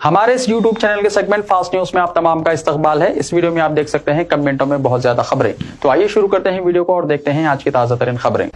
हमारे इस YouTube channel के सेगमेंट फास्ट न्यूज में आप तमाम का इस्तकबाल है। इस वीडियो में आप देख सकते हैं कमेंटों में बहुत ज्यादा खबरें। तो आइए शुरू करते हैं वीडियो को और देखते हैं आज की ताजा तरीन खबरें।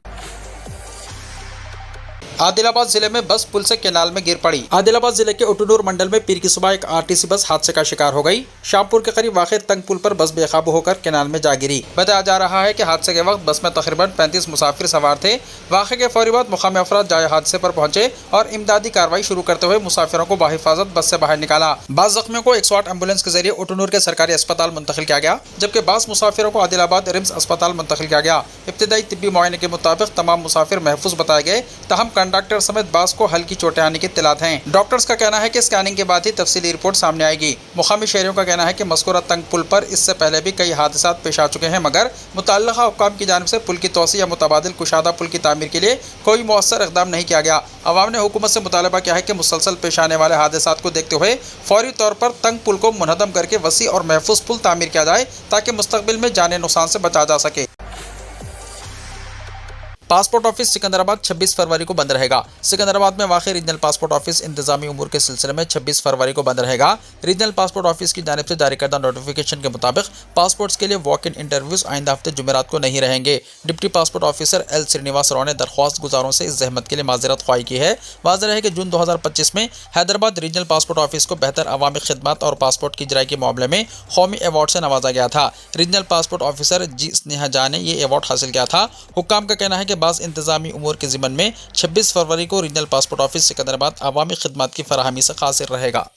आदिलाबाद जिले में बस पुल से कैनाल में गिर पड़ी। आदिलाबाद जिले के उटनूर मंडल में पीर की सुबह एक आरटीसी बस हादसे का शिकार हो गई। शामपुर के करीब वाक़ तंग पुल पर बस बेकाबू होकर कैनाल में जा गिरी। बताया जा रहा है कि हादसे के वक्त बस में तकरीबन 35 मुसाफिर सवार थे। वाक़े के फौरी बाद मुकामी अफराद जाए हादसे पर पहुंचे और इमदादी कार्रवाई शुरू करते हुए मुसाफिरों को बाहिफाजत बस से बाहर निकाला। बास जख्मियों को 108 एम्बुलेंस के जरिए उटनूर के सरकारी अस्पताल मुंतकिल किया गया, जबकि बास मुसाफिरों को आदिलाबाद रिम्स अस्पताल मुंतकिल किया गया। इब्तदाई तिब्बी मुआयने के मुताबिक तमाम मुसाफिर महफूज बताए गए, तहम कंडक्टर समेत बास को हल्की चोटें आने की इत्तलात हैं। डॉक्टर्स का कहना है कि स्कैनिंग के बाद ही तफसीली रिपोर्ट सामने आएगी। मुकामी शहरियों का कहना है कि मज़कूरा तंग पुल पर इससे पहले भी कई हादसा पेश आ चुके हैं, मगर मुतल्लिक़ा हुक्काम की जानिब से पुल की तोसी या मुतबादिल कुशादा पुल की तामीर के लिए कोई मौसर इक़दाम नहीं किया गया। अवाम ने हुकूमत से मुतालबा किया है कि मुसलसल पेश आने वाले हादसात को देखते हुए फौरी तौर पर तंग पुल को मुनहदम करके वसी और महफूज पुल तामीर किया जाए, ताकि मुस्तक़बिल में जाने नुकसान से बचा जा सके। पासपोर्ट ऑफिस सिकंदराबाद 26 फरवरी को बंद रहेगा। सिकंदराबाद में वाक़ रीजनल पासपोर्ट ऑफिस इंतजामी उमूर के सिलसिले में 26 फरवरी को बंद रहेगा। रीजनल पासपोर्ट ऑफिस की जानिब से जारी करदा नोटिफिकेशन के मुताबिक पासपोर्ट्स के लिए वॉक इन इंटरव्यूज़ आइंदा हफ्ते जुमेरात को नहीं रहेंगे। Deputy passport officer L Srinivas Rao ने दरख्वास्त गुजारों से इस जहमत के लिए माजरत ख्वाही की है। वाज़ेह है कि जून 2025 में हैदराबाद रीजनल पासपोर्ट ऑफिस को बेहतर अवामी खिदमत और पासपोर्ट की इजराई के मामले में कौमी अवार्ड से नवाजा गया था। रीजनल पासपोर्ट ऑफिसर जी स्नेहा झा ने यह अवार्ड हासिल किया था। हुक्काम का कहना है कि बाज़ इंतजामी उमूर के ज़िम्मन में 26 फरवरी को रीजनल पासपोर्ट ऑफिस सिकंदराबाद अवामी खिदमत की फराहमी से कासिर रहेगा।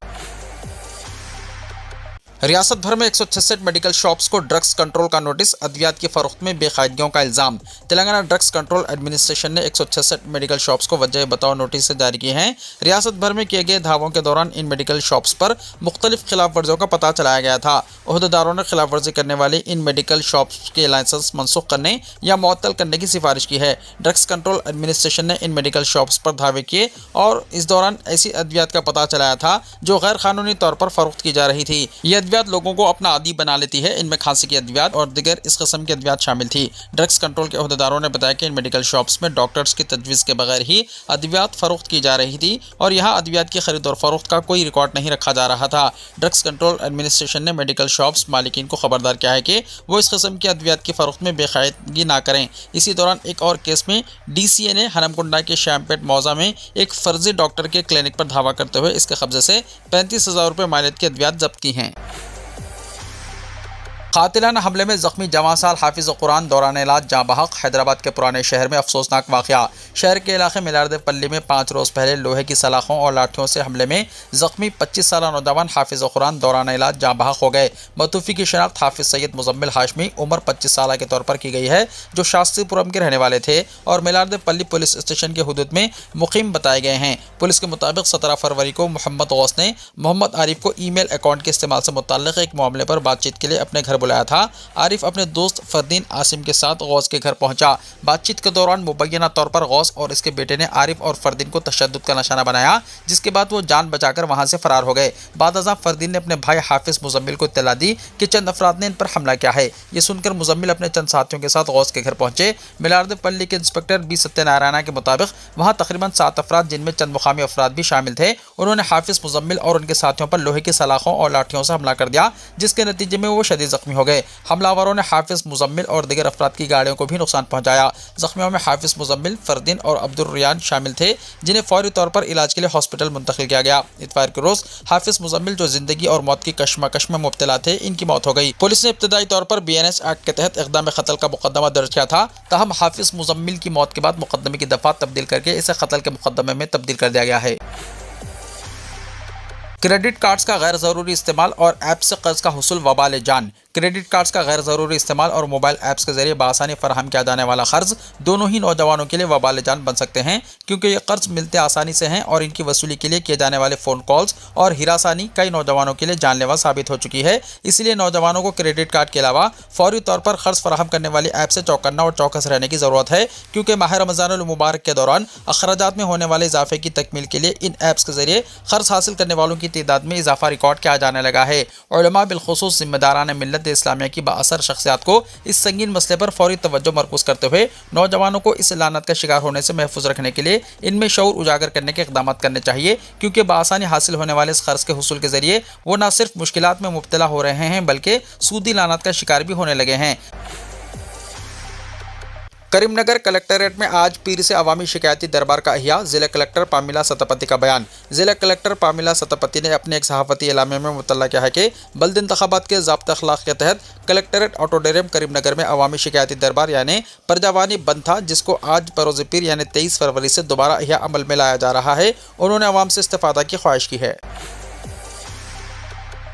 रियासत भर में 166 मेडिकल शॉप्स को ड्रग्स कंट्रोल का नोटिस, अद्वियात की फरोख्त में बेकायदगियों का इल्ज़ाम। तेलंगाना ड्रग्स कंट्रोल एडमिनिस्ट्रेशन ने 166 मेडिकल शॉप्स को वजह बताओ नोटिस जारी किए हैं। रियासत भर में किए गए धावों के दौरान इन मेडिकल शॉप्स पर मुख्तलिफ खिलाफ वर्जियों का पता चलाया गया था। ओहदेदारों ने खिलाफ वर्जी करने वाली इन मेडिकल शॉप्स के लाइसेंस मनसूख करने या मुअत्तल करने की सिफारिश की है। ड्रग्स कंट्रोल एडमिनिस्ट्रेशन ने इन मेडिकल शॉप्स पर धावे किए और इस दौरान ऐसी अद्वियात का पता चलाया था जो गैर कानूनी तौर पर फरोख्त की जा रही थी। ये अद्वियात लोगों को अपना आदी बना लेती है। इनमें खांसी की अद्वियात और दिगर इस किस्म की अद्वियात शामिल थी। ड्रग्स कंट्रोल के ओहदेदारों ने बताया कि इन मेडिकल शॉप्स में डॉक्टर्स की तजवीज़ के बगैर ही अद्वियात फरोख्त की जा रही थी और यहाँ अद्वियात की खरीद और फरोख्त का कोई रिकॉर्ड नहीं रखा जा रहा था। ड्रग्स कंट्रोल एडमिनिस्ट्रेशन ने मेडिकल शॉप्स मालिकीन को खबरदार किया है कि वो इस किस्म की अद्वियात की फरोख्त में बेकायदगी ना करें। इसी दौरान एक और केस में DCA ने हनमकुंडा के शैमपेट मौजा में एक फर्जी डॉक्टर के क्लिनिक पर धावा करते हुए इसके कब्जे से 35,000 रुपये मालियत की अद्वियात जब्त की हैं। कातिलाना हमले में जख्मी जवां साल हाफिज़ कुरान दौरान इलाज जाँ बहक। हैदराबाद के पुराने शहर में अफसोसनाक वाक़या। शहर के इलाके मिलारदे पल्ली में 5 रोज़ पहले लोहे की सलाखों और लाठियों से हमले में जख्मी 25 साला नौजवान हाफिज़ कुरान दौरान इलाज जाँ बहक हो गए। मतूफ़ी की शनाख्त हाफिज़ सैयद मुज़म्मिल हाशमी उम्र 25 साल के तौर पर की गई है, जो शास्त्रीपुरम के रहने वाले थे और मिलारदे पल्ली पुलिस स्टेशन के हदूद में मुकीम बताए गए हैं। पुलिस के मुताबिक 17 फरवरी को मोहम्मद गौस ने मोहम्मद आरिफ को ईमेल अकाउंट के इस्तेमाल से मुतल्लिक़ एक मामले पर बातचीत के लिए अपने घर बुलाया था। आरिफ अपने दोस्त फरदीन आसिम के साथ गौस के घर पहुंचा। बातचीत के दौरान मुबैना तौर पर गौस और इसके बेटे ने आरिफ और फरदीन को तशद्दुद का निशाना बनाया, जिसके बाद वो जान बचाकर वहां से फरार हो गए। बाद अज़ां फरदीन ने अपने भाई हाफिज़ मुज़म्मिल को इत्तला दी कि चंद अफराद ने इन पर हमला किया है। ये सुनकर मुज़म्मिल अपने चंद साथियों के साथ गौस के घर पहुंचे। मिलारदे पल्ली के इंस्पेक्टर बी सत्यनारायण के मुताबिक वहाँ तकरीबन 7 अफराद, जिनमें चंद मुकामी अफराद भी शामिल थे, उन्होंने हाफिज़ मुज़म्मिल और उनके साथियों पर लोहे की सलाखों और लाठियों से हमला कर दिया, जिसके नतीजे में वो शदीद जख्मी हो गए। हमलावरों ने हाफिज़ मुज़म्मिल और दिगर अफराद की गाड़ियों को भी नुकसान पहुंचाया। जख्मियों में हाफिज़ मुज़म्मिल, फरदीन और अब्दुल रियान शामिल थे, जिन्हें फौरी तौर पर इलाज के लिए हॉस्पिटल मुंतकिल किया गया। इतवार के रोज़ हाफिज़ मुज़म्मिल, जो जिंदगी और मौत की कश्मकश में मुब्तला थे, इनकी मौत हो गई। पुलिस ने इब्तदाई तौर पर BNS एक्ट के तहत इक़दाम क़त्ल का मुकदमा दर्ज किया था, ताहम हाफिज़ मुज़म्मिल की मौत के बाद मुकदमे की दफ़ा तब्दील करके इसे कत्ल के मुकदमे में तब्दील कर दिया गया है। क्रेडिट कार्ड्स का गैर ज़रूरी इस्तेमाल और ऐप से कर्ज का हुसूल वबाल जान। क्रेडिट कार्ड्स का गैर ज़रूरी इस्तेमाल और मोबाइल ऐप्स के जरिए बआसानी फराहम किया जाने वाला कर्ज दोनों ही नौजवानों के लिए वबाल जान बन सकते हैं, क्योंकि ये कर्ज मिलते आसानी से हैं और इनकी वसूली के लिए किए जाने वाले फ़ोन कॉल्स और हिरासानी कई नौजवानों के लिए जानलेवा साबित हो चुकी है। इसलिए नौजवानों को क्रेडिट कार्ड के अलावा फौरी तौर पर कर्ज फराहम करने वाली ऐप से चौकन्ना और चौकस रहने की ज़रूरत है, क्योंकि माह रमज़ानुल मुबारक के दौरान अखराजात में होने वाले इजाफे की तकमील के लिए इन ऐप्स के जरिए कर्ज हासिल करने वालों की तादाद में इजाफा रिकॉर्ड किया जाने लगा है। उलमा बिलखुसूस जिम्मेदारान मिल्लत इस्लामिया की बाअसर शख्सियात को इस संगीन मसले पर फौरी तवज्जो मरकूज करते हुए नौजवानों को इस लानत का शिकार होने से महफूज रखने के लिए इनमें शऊर उजागर करने के इक़दाम करने चाहिए, क्योंकि बासानी हासिल होने वाले इस कर्ज के हुसूल के जरिए वो न सिर्फ मुश्किलात में मुब्तला हो रहे हैं बल्कि सूदी लानत का शिकार भी होने लगे हैं। करीमनगर कलेक्टरेट में आज पीर से अवामी शिकायती दरबार का अहिया। जिला कलेक्टर पामिला सतपति का बयान। जिला कलेक्टर पामिला सतपति ने अपने एक सहाफ़ती एलामे में मुतल्ला किया है कि बल्द इंतखाबात के ज़ाब्ता अखलाक के तहत कलेक्टरेट ऑडिटोरियम करीमनगर में अवामी शिकायती दरबार यानी परजावानी बंद था, जिसको आज बरोज़ पीर यानी 23 फरवरी से दोबारा अहिया अमल में लाया जा रहा है। उन्होंने अवाम से इस्तिफ़ादा की ख्वाहिश की है।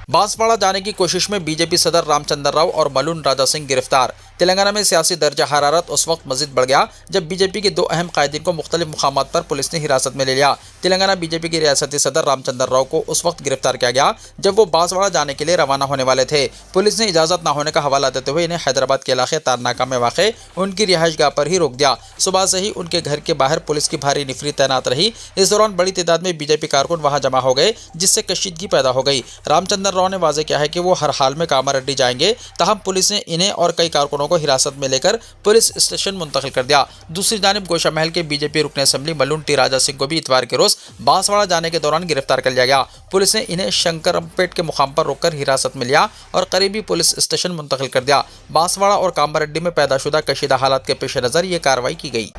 बांसवाड़ा जाने की कोशिश में बीजेपी सदर रामचंद्र राव और मलून राजा सिंह गिरफ्तार। तेलंगाना में सियासी दर्जा हरारत उस वक्त मजीद बढ़ गया जब बीजेपी के दो अहम कायदीन को मुख्तलिफ मुकामात पर पुलिस ने हिरासत में ले लिया। तेलंगाना बीजेपी के रियासती सदर रामचंद्र राव को उस वक्त गिरफ्तार किया गया जब वो बांसवाड़ा जाने के लिए रवाना होने वाले थे। पुलिस ने इजाज़त न होने का हवाला देते हुए इन्हें हैदराबाद के इलाके तारनाका में वाक़ उनकी रिहाइशगाह पर ही रोक दिया। सुबह से ही उनके घर के बाहर पुलिस की भारी निफरी तैनात रही। इस दौरान बड़ी तादाद में बीजेपी कारकुन वहाँ जमा हो गए, जिससे कशीदगी पैदा हो गई। रामचंद्र राव ने वाज़ेह किया है कि वो हर हाल में कामारेड्डी जाएंगे, ताहम पुलिस ने इन्हें और कई कारकुनों को हिरासत में लेकर पुलिस स्टेशन मुंतकिल कर दिया। दूसरी जानिब गोशा महल के बीजेपी रुकन असेंबली मलून टी राजा सिंह को भी इतवार के रोज बांसवाड़ा जाने के दौरान गिरफ्तार कर लिया गया। पुलिस ने इन्हें शंकरमपेट के मुकाम पर रोककर हिरासत में लिया और करीबी पुलिस स्टेशन मुंतकिल कर दिया। बांसवाड़ा और कामारेड्डी में पैदाशुदा कशीदा हालात के पेश नज़र ये कार्रवाई की गई।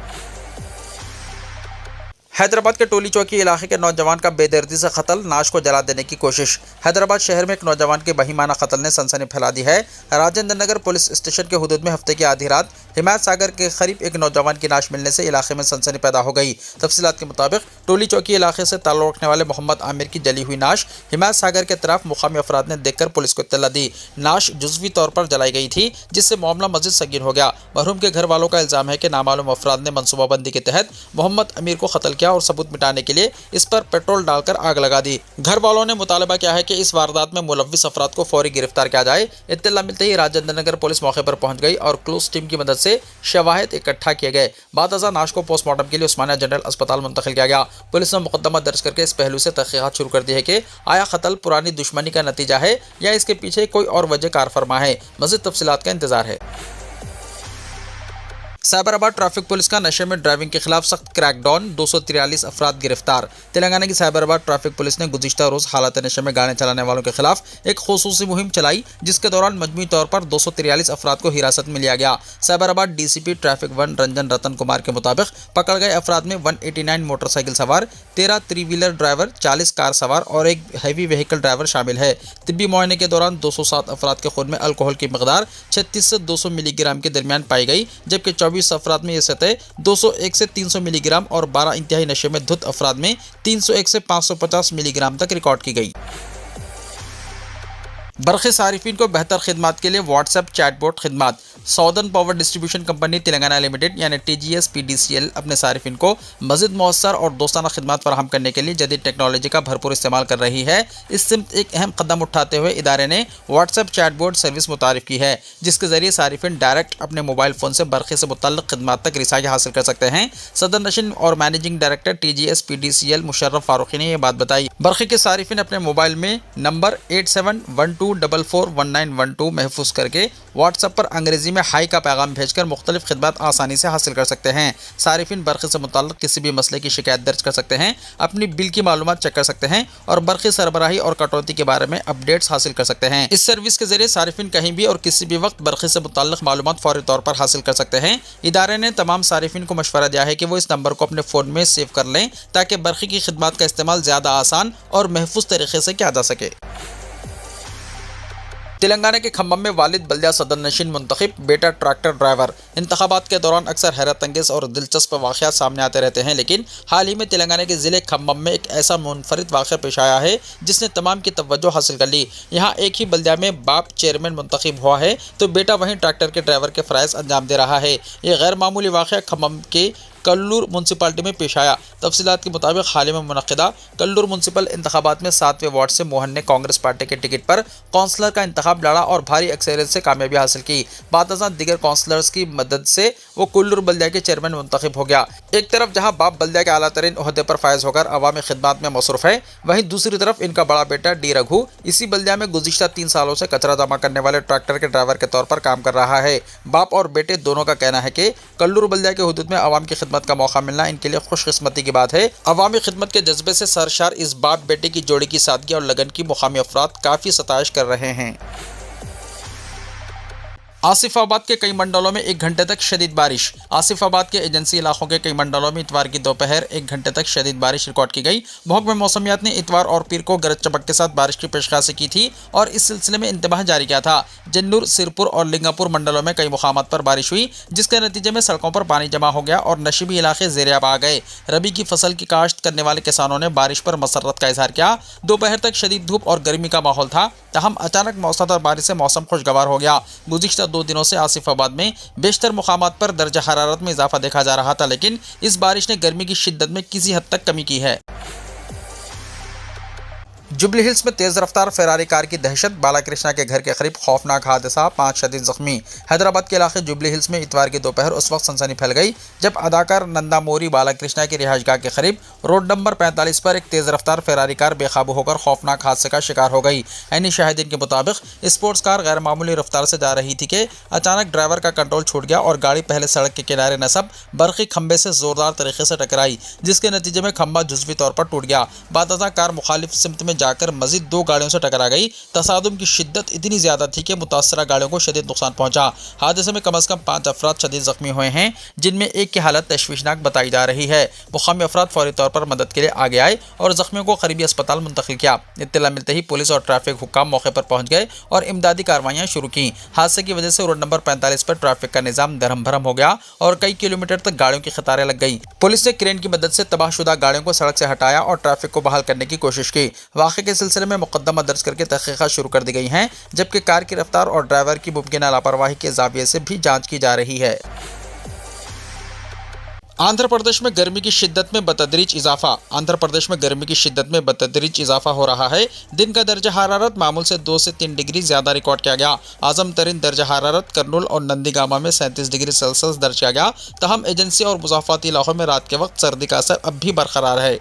हैदराबाद के टोली चौकी इलाके के नौजवान का बेदर्दी से कत्ल, नाश को जला देने की कोशिश। हैदराबाद शहर में एक नौजवान के बहीमाना कत्ल ने सनसनी फैला दी है। राजेंद्र नगर पुलिस स्टेशन के हुदूद में हफ्ते की आधी रात हिमायत सागर के करीब एक नौजवान की लाश मिलने से इलाके में सनसनी पैदा हो गई। तफसीलात के मुताबिक टोली चौकी इलाके से ताल्लुक़ रखने वाले मोहम्मद आमिर की जली हुई नाश हिमायत सागर के तरफ मुकामी अफराद ने देखकर पुलिस को इत्तला दी। नाश जुज़वी तौर पर जलाई गई थी, जिससे मामला मज़ीद संगीन हो गया। मरहूम के घर वालों का इल्ज़ाम है कि नामालूम अफराद ने मनसूबाबंदी के तहत मोहम्मद अमीर को कत्ल किया और सबूत मिटाने के लिए इस पर पेट्रोल डालकर आग लगा दी। घर वालों ने मुतालबा किया है कि इस वारदात में मुलव्विस अफराद को फौरी गिरफ्तार किया जाए। इत्तला मिलते ही राजेंद्र नगर पुलिस मौके पर पहुंच गई और क्लोज टीम की मदद से शवाहिद इकट्ठा किए गए। बाद अज़ा नाश को पोस्टमार्टम के लिए उस्मानिया जनरल अस्पताल मुंतकिल किया गया। पुलिस ने मुकदमा दर्ज करके इस पहलू से तहकीकात शुरू कर दी है कि आया कत्ल पुरानी दुश्मनी का नतीजा है या इसके पीछे कोई और वजह कार फरमा है। मज़ीद तफसीलात का इंतजार है। साइबराबाद ट्रैफिक पुलिस का नशे में ड्राइविंग के खिलाफ सख्त क्रैकडाउन, 243 अफराद गिरफ्तार। तेलंगाना की साइबराबाद ट्रैफिक पुलिस ने गुज़िश्ता रोज़ हालत नशे में गाड़ी चलाने वालों के खिलाफ एक खुसूसी मुहिम चलाई, जिसके दौरान मजमूई तौर पर 243 अफराद को हिरासत में लिया गया। साइबराबाद डीसीपी ट्रैफिक 1 रंजन रतन कुमार के मुताबिक पकड़ गए अफराद में 189 मोटरसाइकिल सवार, 13 3 व्हीलर ड्राइवर, 40 कार सवार और एक हैवी व्हीकल ड्राइवर शामिल है। तिब्बी मुआयने के दौरान 207 अफराद के खून में अल्कोहल की मकदार 36 से 200 मिलीग्राम के दरमियान पाई गई, जबकि 24 अफराद में यह सतह 201 से 300 मिलीग्राम और 12 इंतहाई नशे में धुत अफराद में 301 से 550 मिलीग्राम तक रिकॉर्ड की गई। बरक़ी सारिफिन को बेहतर खिदमात के लिए व्हाट्सएप चैटबॉट खिदमात। Southern power distribution company Telangana limited यानी TGS PDCL अपने सारिफिन को मज़ीद मौसर और दोस्ताना खिदमात फराहम करने के लिए जदीद टेक्नोलॉजी का भरपूर इस्तेमाल कर रही है। इस सिमत एक अहम कदम उठाते हुए इदारे ने व्हाट्सएप चैटबॉट सर्विस मुतारिफ की है, जिसके जरिए सारिफिन डायरेक्ट अपने मोबाइल फ़ोन से बरक़ी से मुतल्लिक़ खिदमात तक रिसाई हासिल कर सकते हैं। सदर नशीन और managing director TGS PDCL Musharraf Farooqui ने यह बात बताई। बरक़ी के सारिफिन अपने मोबाइल में नंबर 8712441912 महफूज करके व्हाट्सएप पर अंग्रेजी में हाई का पैगाम भेजकर मुख्तलिफ खिदमत आसानी से हासिल कर सकते हैं। सारिफिन बरक़ी से मुताल्लिक़ किसी भी मसले की शिकायत दर्ज कर सकते हैं, अपनी बिल की मालूमात चेक कर सकते हैं और बरक़ी सरबराही और कटौती के बारे में अपडेट्स हासिल कर सकते हैं। इस सर्विस के जरिए सारिफिन कहीं भी और किसी भी वक्त बरक़ी से मुताल्लिक़ मालूमात फौरी तौर पर हासिल कर सकते हैं। इदारे ने तमाम सारिफिन को मशवरा दिया है कि वो इस नंबर को अपने फ़ोन में सेव कर लें, ताकि बरक़ी की खिदमत का इस्तेमाल ज़्यादा आसान और महफूज तरीके से किया जा सके। तेलंगाना के खम्मम में वालिद बल्दिया सदर नशीन मुंतखब, बेटा ट्रैक्टर ड्राइवर। इंतखाबात के दौरान अक्सर हैरत अंगेज़ और दिलचस्प वाक़यात सामने आते रहते हैं, लेकिन हाल ही में तेलंगाना के ज़िले खम्मम में एक ऐसा मुनफरिद वाक़या पेश आया है जिसने तमाम की तवज्जो हासिल कर ली। यहाँ एक ही बल्दिया में बाप चेयरमैन मुंतखब हुआ है तो बेटा वहीं ट्रैक्टर के ड्राइवर के फ़राइज़ अंजाम दे रहा है। ये गैर मामूली वाक़या खम्मम के कल्लूर म्यूनसिपालिटी में पेश आया। तफसीलात के मुताबिक हाल ही में मुनक्किदा कल्लूर म्यूनसिपल इंतखाबात में 7वें वार्ड से मोहन ने कांग्रेस पार्टी के टिकट पर काउंसलर का इंतखाब लड़ा और भारी अक्सरियत से कामयाबी हासिल की। बादशाह दीगर काउंसलर्स की मदद से वो कुल्लूर बल्दिया के चेयरमैन मुंतखब हो गया। एक तरफ जहां बाप बल्दिया के आला तरीन ओहदे पर फायज होकर अवामी खिदमत में मसरूफ है, वहीं दूसरी तरफ इनका बड़ा बेटा डी रघु इसी बल्दिया में गुज़िश्ता 3 सालों से कचरा जमा करने वाले ट्रैक्टर के ड्राइवर के तौर पर काम कर रहा है। बाप और बेटे दोनों का कहना है कि कल्लूर बल्दिया के हुदूद में अवाम की खिदमत का मौका मिलना इनके लिए खुशकिस्मती की बात है। अवामी खिदमत के जज्बे से सरशार इस बाप बेटे की जोड़ी की सादगी और लगन की मुकामी अफराद काफ़ी सताइश कर रहे हैं। आसिफाबाद के कई मंडलों में 1 घंटे तक शदीद बारिश। आसिफाबाद के एजेंसी इलाकों के कई मंडलों में इतवार की दोपहर 1 घंटे तक शदीद बारिश रिकॉर्ड की गई। महकमा मौसमियात ने इतवार और पीर को गरज चमक के साथ बारिश की पेशकशी की थी और इस सिलसिले में इंतबाह जारी किया था। जन्नूर, सिरपुर और लिंगापुर मंडलों में कई मुकामात पर बारिश हुई, जिसके नतीजे में सड़कों पर पानी जमा हो गया और नशीबी इलाके ज़ेर-ए-आब आ गए। रबी की फसल की काश्त करने वाले किसानों ने बारिश पर मसरत का इजहार किया। दोपहर तक शदीद धूप और गर्मी का माहौल था, तहम अचानक मौसलाधार बारिश से मौसम खुशगवार हो गया। गुज़िश्ता 2 दिनों से आसिफाबाद में बेशतर मुकामात पर दर्जा हरारत में इजाफा देखा जा रहा था, लेकिन इस बारिश ने गर्मी की शिद्दत में किसी हद तक कमी की है। जुबली हिल्स में तेज रफ्तार फेरारी कार की दहशत, बालाकृष्णा के घर के करीब खौफनाक हादसा, 5 शदीद जख्मी। हैदराबाद के इलाके जुबली हिल्स में इतवार की दोपहर उस वक्त सनसनी फैल गई जब अदाकार नंदामोरी बालाकृष्णा की रिहाइशगाह के करीब रोड नंबर 45 पर एक तेज रफ्तार फेरारी कार बेकाबू होकर खौफनाक हादसे का शिकार हो गई। ऐनी शाहिदीन के मुताबिक स्पोर्ट्स कार गैर मामूली रफ्तार से जा रही थी कि अचानक ड्राइवर का कंट्रोल छूट गया और गाड़ी पहले सड़क के किनारे नस्ब बरक़ी खंबे से जोरदार तरीके से टकराई, जिसके नतीजे में खंबा जुज़वी तौर पर टूट गया। बादशाह कार मुखालिफ सिमत में जाकर मजीद 2 गाड़ियों से टकरा गई। तसादुम की शिद्दत इतनी ज्यादा थी कि मुतासरा गाड़ियों को शदीद नुकसान पहुंचा। हादसे में कम से कम 5 अफराद शदीद जख्मी हुए हैं, जिनमें एक की हालत तशवीशनाक बताई जा रही है। मुकामी अफराद फौरी तौर पर मदद के लिए आगे आए और जख्मियों को करीबी अस्पताल मुंतकिल किया। इत्तला मिलते ही पुलिस और ट्रैफिक हुक्काम मौके पर पहुंच गए और इमदादी कार्रवाइयां शुरू की। हादसे की वजह से रोड नंबर 45 पर ट्रैफिक का निजाम दरहम भरम हो गया और कई किलोमीटर तक गाड़ियों की कतारें लग गई। पुलिस ने क्रेन की मदद से तबाहशुदा गाड़ियों को सड़क से हटाया और ट्रैफिक को बहाल करने की कोशिश की। वाक़े के सिलसिले में मुकदमा दर्ज करके तहकीकात शुरू कर दी गई हैं, जबकि कार की रफ्तार और ड्राइवर की मुमकिन लापरवाही के ज़ाविये से भी जांच की जा रही है। आंध्र प्रदेश में गर्मी की शिद्दत में बतदरीज इजाफा। आंध्र प्रदेश में गर्मी की शिद्दत में बतदरीज इजाफा हो रहा है। दिन का दर्जा हरारत मामूल से 2 से 3 डिग्री ज़्यादा रिकॉर्ड किया गया। आजम तरीन दर्जा हरारत कर्नूल और नंदीगामा में 37 डिग्री सेल्सियस दर्ज किया गया। तहम एजेंसी और मुज़ाफ़ाती इलाकों में रात के वक्त सर्दी का असर अब भी बरकरार है।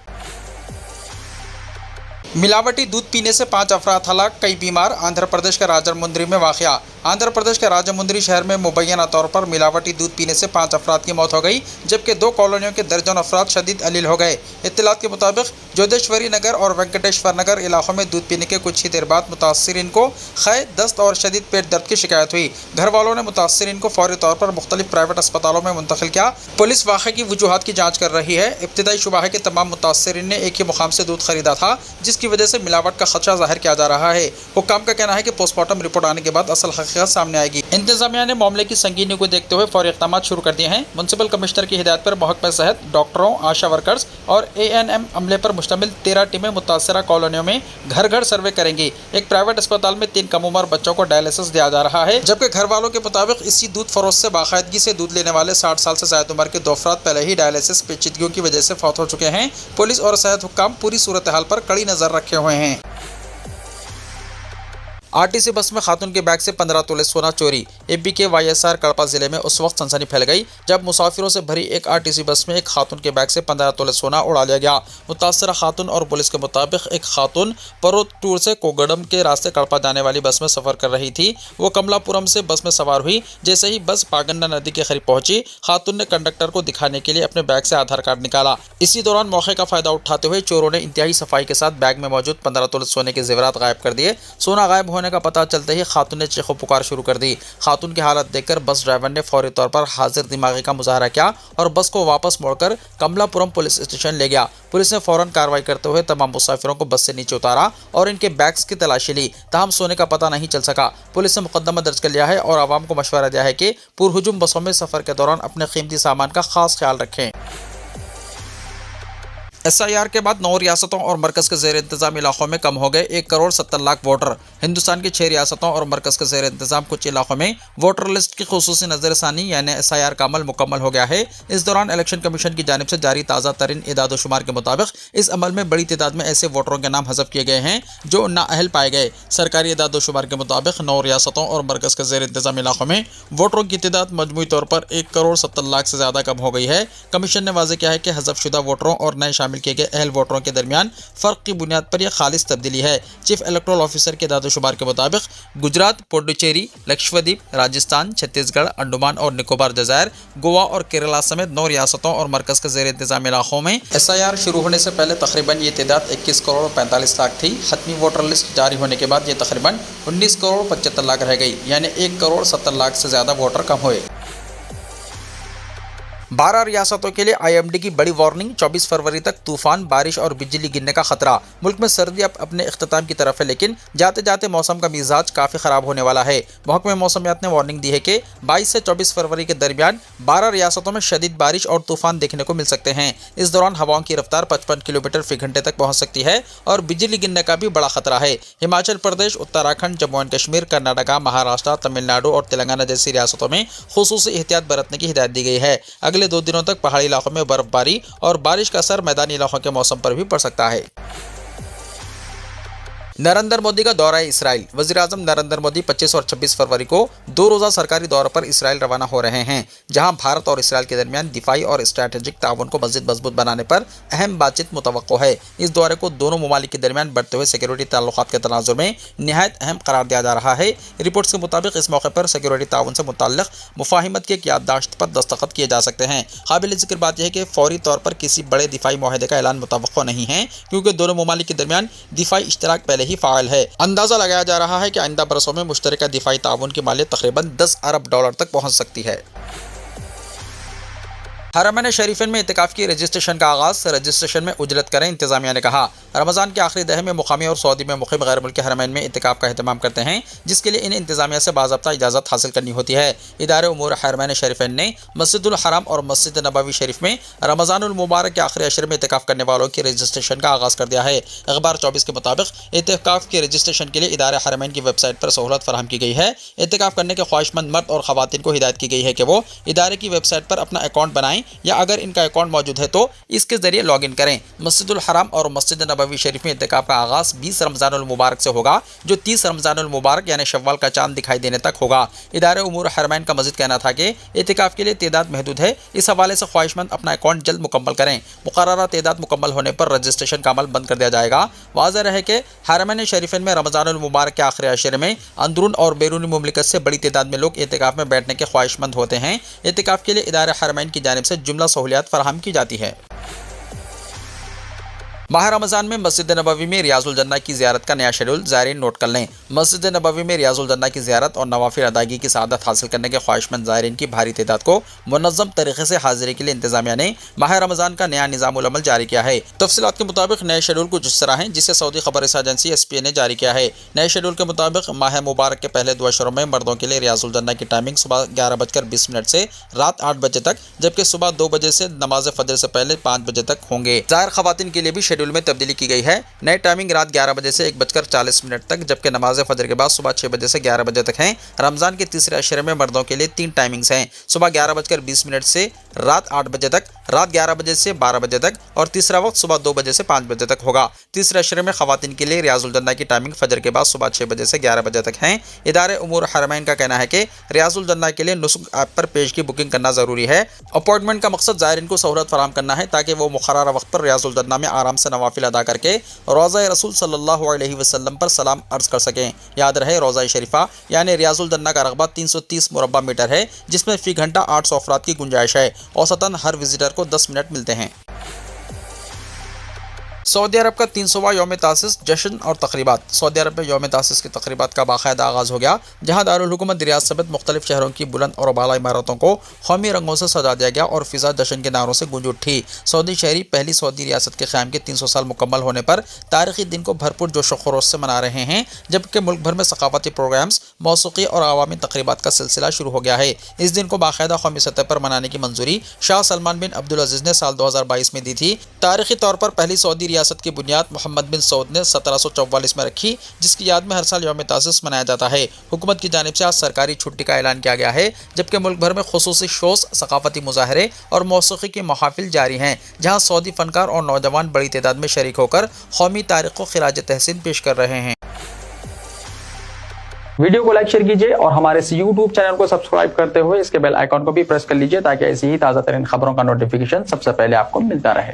मिलावटी दूध पीने से 5 अफराद हलाक, कई बीमार। आंध्र प्रदेश के राजमुंद्री में वाक़या। आंध्र प्रदेश के राजमुंद्री शहर में मुबैना तौर पर मिलावटी दूध पीने से 5 अफराद की मौत हो गई, जबकि 2 कॉलोनियों के दर्जन अफराद शदीद अलील हो गए। इत्तलात के मुताबिक जोधेश्वरी नगर और वेंकटेश्वर नगर इलाकों में दूध पीने के कुछ ही देर बाद मुतासरीन को ख़य, दस्त और शदीद पेट दर्द की शिकायत हुई। घर वालों ने मुतासरीन को फौरी तौर पर मुख्तलिफ प्राइवेट अस्पतालों में मुंतकिल किया। पुलिस वाक़े की वजूहात की जाँच कर रही है। इब्तिदाई शुबा है कि तमाम मुतासरीन ने एक ही मुकाम से दूध खरीदा था, जिसकी वजह से मिलावट का खदशा जाहिर किया जा रहा है। हुक्काम का कहना है कि पोस्टमार्टम रिपोर्ट आने के बाद असल हकीकत सामने आएगी। इंतजामिया ने मामले की संगीनी को देखते हुए फौरी इक़दाम शुरू कर दिए हैं। म्युनिसिपल कमिश्नर की हिदायत पर महकमा सेहत, डॉक्टरों, आशा वर्कर्स और ANM अमले पर मुश्तमिल 13 टीमें मुतासरा कॉलोनियों में घर घर सर्वे करेंगी। एक प्राइवेट अस्पताल में 3 कम उम्र बच्चों को डायलिसिस दिया जा रहा है, जबकि घर वालों के मुताबिक इसी दूध फरोश से बाकायदगी से दूध लेने वाले 60 साल से ज़ायद उम्र के 2 अफराद पहले ही डायलिसिस पेचीदगियों की वजह से फौत हो चुके हैं। पुलिस और सेहत हुक्काम पूरी सूरत हाल पर कड़ी नज़र रखे हुए हैं। RTC बस में खातून के बैग से 15 तोले सोना चोरी। AP के YSR कड़पा जिले में उस वक्त सनसनी फैल गई जब मुसाफिरों से भरी एक RTC बस में एक खातून के बैग से 15 तोले सोना उड़ा लिया गया। मुतासरा खातून और पुलिस के मुताबिक एक खातून परोटूर से कोगड़म के रास्ते कड़पा जाने वाली बस में सफ़र कर रही थी। वो कमलापुरम से बस में सवार हुई। जैसे ही बस पागन्ना नदी के करीब पहुंची, खातून ने कंडक्टर को दिखाने के लिए अपने बैग से आधार कार्ड निकाला। इसी दौरान मौके का फ़ायदा उठाते हुए चोरों ने इंतहाई सफाई के साथ बैग में मौजूद 15 तोले सोने के जेवरात गायब कर दिए। सोना गायब होने का पता चलते ही खातून ने चीखो पुकार शुरू कर दी। खातून की हालत देखकर बस ड्राइवर ने फौरी तौर पर हाजिर दिमागी का मुजाहरा किया और बस को वापस मोड़कर कमलापुरम पुलिस स्टेशन ले गया। पुलिस ने फौरन कार्रवाई करते हुए तमाम मुसाफिरों को बस से नीचे उतारा और इनके बैग्स की तलाशी ली, ताहम सोने का पता नहीं चल सका। पुलिस ने मुकदमा दर्ज कर लिया है और आवाम को मशवरा दिया है कि पुरहुजुम बसों में सफर के दौरान अपने कीमती सामान का खास ख्याल रखें। SIR के बाद 9 रियासतों और मरकज के ज़ेर इंतज़ाम इलाकों में कम हो गए 1 करोड़ 70 लाख वोटर। हिंदुस्तान की 6 रियासतों और मरकज के ज़ेर इंतज़ाम कुछ इलाकों में वोटर लिस्ट की खुसूसी नज़रसानी यानी SIR का अमल मुकम्मल हो गया है। इस दौरान इलेक्शन कमीशन की जानिब से जारी ताज़ा तरीन इदाद शुमार के मुताबिक इस अमल में बड़ी तादाद में ऐसे वोटरों के नाम हज़फ किए गए हैं जो नाअहल पाए गए। सरकारी इदाद शुमार के मुताबिक 9 रियासतों और मरकज के ज़ेर इंतज़ाम इलाकों में वोटरों की तादाद मजमूई तौर पर 1 करोड़ 70 लाख से ज़्यादा कम हो गई है। कमीशन ने वाज़ेह किया है कि हज़फ शुदा वोटरों और नए शामिल किए गए अहल वोटरों के दरमियान फ़र्क की बुनियाद पर यह खालिस तब्दीली है। चीफ इलेक्टोरल ऑफिसर के दादोशुमार के मुताबिक गुजरात, पुडुचेरी, लक्षद्वीप, राजस्थान, छत्तीसगढ़, अंडमान और निकोबार जज़ायर, गोवा और केरला समेत 9 रियासतों और मरकज़ के ज़ेर इंतज़ाम इलाकों में SIR शुरू होने से पहले तकरीबन ये तादाद 21 करोड़ 45 लाख थी। हतमी वोटर लिस्ट जारी होने के बाद ये तकरीबन 19 करोड़ 75 लाख रह गई, यानी 1 करोड़ 70 लाख से ज़्यादा वोटर कम हुए। 12 रियासतों के लिए IMD की बड़ी वार्निंग। 24 फरवरी तक तूफान, बारिश और बिजली गिरने का खतरा। मुल्क में सर्दी अब अपने इख्तिताम की तरफ है, लेकिन जाते जाते मौसम का मिजाज काफ़ी ख़राब होने वाला है। महकमे मौसमियात ने वार्निंग दी है कि 22 से 24 फरवरी के दरमियान 12 रियासतों में शदीद बारिश और तूफान देखने को मिल सकते हैं। इस दौरान हवाओं की रफ्तार 55 किलोमीटर फी घंटे तक पहुँच सकती है और बिजली गिरने का भी बड़ा खतरा है। हिमाचल प्रदेश, उत्तराखंड, जम्मू एंड कश्मीर, कर्नाटका, महाराष्ट्र, तमिलनाडु और तेलंगाना जैसी रियासतों में खुसूसी एहतियात बरतने की हिदायत दी गई है। अगले 2 दिनों तक पहाड़ी इलाकों में बर्फबारी और बारिश का असर मैदानी इलाकों के मौसम पर भी पड़ सकता है। नरेंद्र मोदी का दौरा इसराइल। वज़ीर-ए-आज़म नरेंद्र मोदी 25 और 26 फरवरी को 2 रोज़ा सरकारी दौरे पर इसराइल रवाना हो रहे हैं, जहां भारत और इसराइल के दरमियान दिफाई और स्ट्रैटेजिक ताउन को मज़ीद मजबूत बनाने पर अहम बातचीत मुतवक्को है। इस दौरे को दोनों ममालिक के दरमियान बढ़ते हुए सिक्योरिटी ताल्लुकात के तनाजुर में निहायत अहम करार दिया जा रहा है। रिपोर्ट्स के मुताबिक इस मौके पर सिक्योरिटी ताउन से मुतल्लिक़ मुफाहिमत की याददाश्त पर दस्तखत किए जा सकते हैं। काबिल ज़िक्र बात यह है कि फौरी तौर पर किसी बड़े दिफाई मुआहदे का ऐलान मुतवक्को नहीं है, क्योंकि दोनों ममालिक के दरमियान दिफाई इश्तराक पहले ही फ़ाइल है। अंदाज़ा लगाया जा रहा है कि आइंदा बरसों में मुश्तरका दिफाई ताउन की मालियत तकरीबन 10 अरब डॉलर तक पहुँच सकती है। हरमैन शरीफैन में इतिकाफ़ की रजिस्ट्रेशन का आगाज़। रजिस्ट्रेशन में उजरत करें। इंतज़ामिया ने कहा, रमज़ान के आखिरी दह में मुकामी और सऊदी में मुक़ीम गैर मुल्की हरमैन में इतिकाफ़ का अहतमाम करते हैं, जिसके लिए इन्हें इंतज़ामिया से बाज़ाब्ता इजाज़त हासिल करनी होती है। इदारे उमूर हरमैन शरीफैन ने मस्जिदुल हराम और मस्जिद नबवी शरीफ में रमज़ानुल मुबारक के आखिरी अशरे में इतिकाफ़ करने वालों की रजिस्ट्रेशन का आगाज़ कर दिया है। अखबार 24 के मुताबिक इतिकाफ़ के रजिस्ट्रेशन के लिए इदारे हरमैन की वेबसाइट पर सहूलत फराहम की गई है। इतिकाफ़ करने के ख्वाहिशमंद मर्द और ख़वातीन को हिदायत की गई है कि वो इदारे की वेबसाइट पर अपना अकाउंट बनाएं, या अगर इनका अकाउंट मौजूद है तो इसके जरिए लॉगिन करें। मस्जिदुल हराम और मस्जिद नबवी शरीफ में इतिकाफ़ का आगाज़ 20 रमज़ानुल मुबारक से होगा, जो 30 रमज़ानुल मुबारक यानी शव्वाल का चांद दिखाई देने तक होगा। इदारे उमूर हरमैन का मज़ीद कहना था कि इतिकाफ़ के लिए तादाद महदूद है। इस हवाले से ख्वाहिशमंद अपना अकाउंट जल्द मुकम्मल करें। मुकर्ररा तादाद मुकम्मल होने पर रजिस्ट्रेशन का अमल बंद कर दिया जाएगा। वाज़ेह रहे कि हरमैन शरीफैन में रमज़ानुल मुबारक के आखिरी अशरे में अंदरून और बैरूनी मुमलिकत से बड़ी तादाद में लोग इतिकाफ़ में बैठने के ख्वाहिशमंद होते हैं। इतिकाफ़ के लिए इदारे हरमैन की जानिब से जुमला सहूलियात फराहम की जाती है। माह रमज़ान में मस्जिद नबवी में रियाजुल जन्ना की ज़ियारत का नया शेड्यूल ज़ायरीन नोट कर लें। मस्जिद नबवी में रियाजुल जन्ना की ज़ियारत और नवाफिल अदायगी की सआदत हासिल करने के ख्वाहिशमंद ज़ायरीन की भारी तादाद को मुनज़्ज़म तरीके से हाज़िरी के लिए इंतज़ामिया ने माह रमज़ान का नया निज़ामुल अमल जारी किया है। तफसीलात के मुताबिक नए शेड्यूल कुछ इस तरह हैं, जिसे सऊदी खबर एजेंसी SPA ने जारी किया है। नए शेड्यूल के मुताबिक माह मुबारक के पहले 2 अशरों में मर्दों के लिए रियाजुल जन्ना की टाइमिंग सुबह 11:20 से रात 8 बजे तक, जबकि सुबह 2 बजे से नमाज फजर से पहले 5 बजे तक होंगे। ज़ाहिर ख़वातीन के लिए भी शेड्यूल में तब्दीली की गई है। नई टाइमिंग रात 11 बजे से 1:40 तक, जबकि नमाज फजर के बाद सुबह 6 बजे से 11 बजे तक है। रमज़ान के तीसरे अशरे में मर्दों के लिए 3 टाइमिंग्स हैं, सुबह 11:20 से रात 8 बजे तक, रात 11 बजे से 12 बजे तक, और तीसरा वक्त सुबह 2 बजे से 5 बजे तक होगा। तीसरे अशरे में ख़वातीन के लिए रियाजुल जन्ना की टाइमिंग फजर के बाद सुबह 6 बजे से 11 बजे तक है। इदारे उमूर हरमैन का कहना है कि रियाजुल जन्ना के लिए नुस्ख ऐप पर पेश की बुकिंग करना ज़रूरी है। अपॉइंटमेंट का मकसद ज़ायरीन को सहूलत फराहम करना है, ताकि वो मुक़र्ररा वक्त पर रियाजुल जन्ना में आराम से नवाफिल अदा करके रोज़ा रसूल सल्लल्लाहु अलैहि वसल्लम पर सलाम अर्ज़ कर सकें। याद रहे, रोज़ा शरीफा यानी रियाजुल जन्ना का रकबा 330 मुरब्बा मीटर है, जिसमें फ़ी घंटा 800 अफराद की गुंजाइश है। औसतन हर विजिटर को 10 मिनट मिलते हैं। सऊदी अरब का 300वां यौम तासिस जश्न और तकरीबात। सऊदी अरब में यौम तासिस की तकरीबात का बाकायदा आगाज़ हो गया, जहाँ दारुल हुकूमत रियाद समेत मुख्तलिफ शहरों की बुलंद और बाला इमारतों को कौमी रंगों से सजा दिया गया और फिजा जश्न के नारों से गूंज उठी। सऊदी शहरी पहली सऊदी रियासत के क़याम के 300 साल मुकम्मल होने पर तारीखी दिन को भरपूर जोश व खरोश से मना रहे हैं, जबकि मुल्क भर में सकाफती प्रोग्राम्स, मौसीकी और अवामी तकरीबात का सिलसिला शुरू हो गया है। इस दिन को बाकायदा कौमी सतह पर मनाने की मंजूरी शाह सलमान बिन अब्दुल अजीज़ ने साल 2022 में दी थी। तारीखी तौर पर पहली सऊदी रियासत की बुनियाद मोहम्मद बिन सऊद ने 1744 में रखी, जिसकी याद में हर साल यौम तासिस मनाया जाता है। हुकूमत की जानिब से आज सरकारी छुट्टी का ऐलान किया गया है, जबकि मुल्क भर में खुसूसी शोज़, सकाफती मुजाहरे और मौसीकी की महफिल जारी हैं, जहाँ सऊदी फनकार और नौजवान बड़ी तादाद में शरीक होकर कौमी तारीख को खिराज तहसीन पेश कर रहे हैं। वीडियो को लाइक शेयर कीजिए और हमारे इस YouTube चैनल को सब्सक्राइब करते हुए इसके बेल आइकॉन को भी प्रेस कर लीजिए, ताकि ऐसी ही ताज़ा तरीन खबरों का नोटिफिकेशन सबसे पहले आपको मिलता रहे।